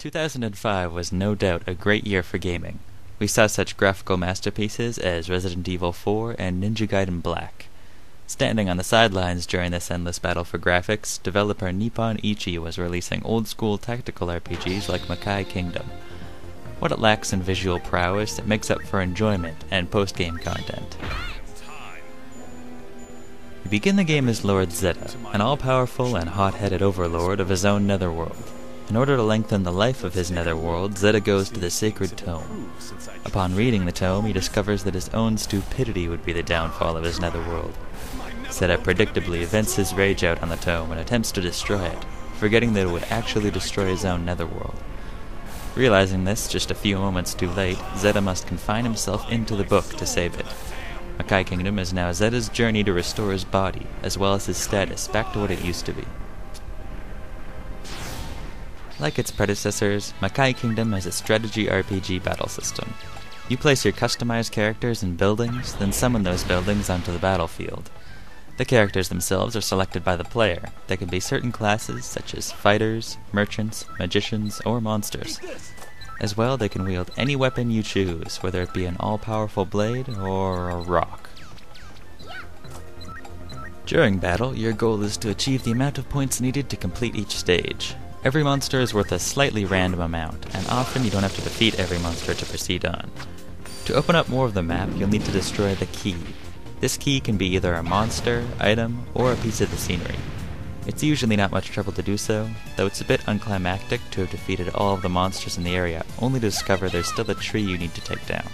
2005 was no doubt a great year for gaming. We saw such graphical masterpieces as Resident Evil 4 and Ninja Gaiden Black. Standing on the sidelines during this endless battle for graphics, developer Nippon Ichi was releasing old-school tactical RPGs like Makai Kingdom. What it lacks in visual prowess, it makes up for enjoyment and post-game content. You begin the game as Lord Zeta, an all-powerful and hot-headed overlord of his own netherworld. In order to lengthen the life of his netherworld, Zeta goes to the sacred tome. Upon reading the tome, he discovers that his own stupidity would be the downfall of his netherworld. Zeta predictably vents his rage out on the tome and attempts to destroy it, forgetting that it would actually destroy his own netherworld. Realizing this just a few moments too late, Zeta must confine himself into the book to save it. Makai Kingdom is now Zeta's journey to restore his body, as well as his status, back to what it used to be. Like its predecessors, Makai Kingdom has a strategy RPG battle system. You place your customized characters in buildings, then summon those buildings onto the battlefield. The characters themselves are selected by the player. They can be certain classes, such as fighters, merchants, magicians, or monsters. As well, they can wield any weapon you choose, whether it be an all-powerful blade or a rock. During battle, your goal is to achieve the amount of points needed to complete each stage. Every monster is worth a slightly random amount, and often you don't have to defeat every monster to proceed on. To open up more of the map, you'll need to destroy the key. This key can be either a monster, item, or a piece of the scenery. It's usually not much trouble to do so, though it's a bit unclimactic to have defeated all of the monsters in the area, only to discover there's still a tree you need to take down.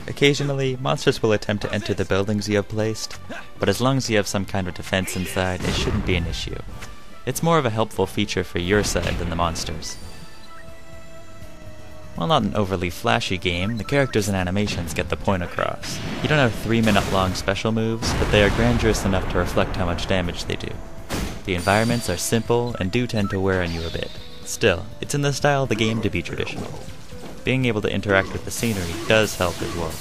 Occasionally, monsters will attempt to enter the buildings you have placed, but as long as you have some kind of defense inside, it shouldn't be an issue. It's more of a helpful feature for your side than the monsters. While not an overly flashy game, the characters and animations get the point across. You don't have 3-minute long special moves, but they are grandiose enough to reflect how much damage they do. The environments are simple and do tend to wear on you a bit. Still, it's in the style of the game to be traditional. Being able to interact with the scenery does help as well.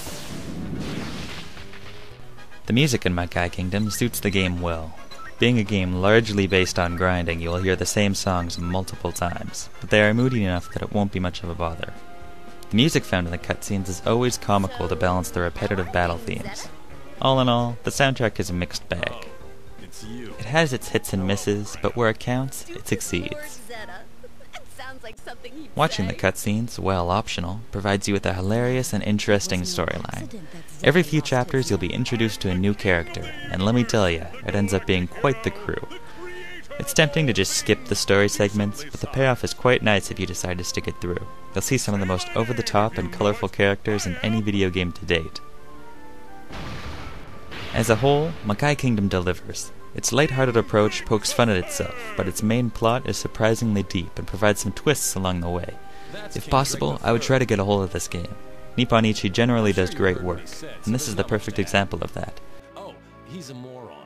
The music in Makai Kingdom suits the game well. Being a game largely based on grinding, you will hear the same songs multiple times, but they are moody enough that it won't be much of a bother. The music found in the cutscenes is always comical to balance the repetitive battle themes. All in all, the soundtrack is a mixed bag. It has its hits and misses, but where it counts, it succeeds. Watching the cutscenes, while optional, provides you with a hilarious and interesting storyline. Every few chapters you'll be introduced to a new character, and let me tell you, it ends up being quite the crew. It's tempting to just skip the story segments, but the payoff is quite nice if you decide to stick it through. You'll see some of the most over-the-top and colorful characters in any video game to date. As a whole, Makai Kingdom delivers. Its lighthearted approach pokes fun at itself, but its main plot is surprisingly deep and provides some twists along the way. If possible, I would try to get a hold of this game. Nippon Ichi generally does great work, and this is the perfect example of that. Oh, he's a moron.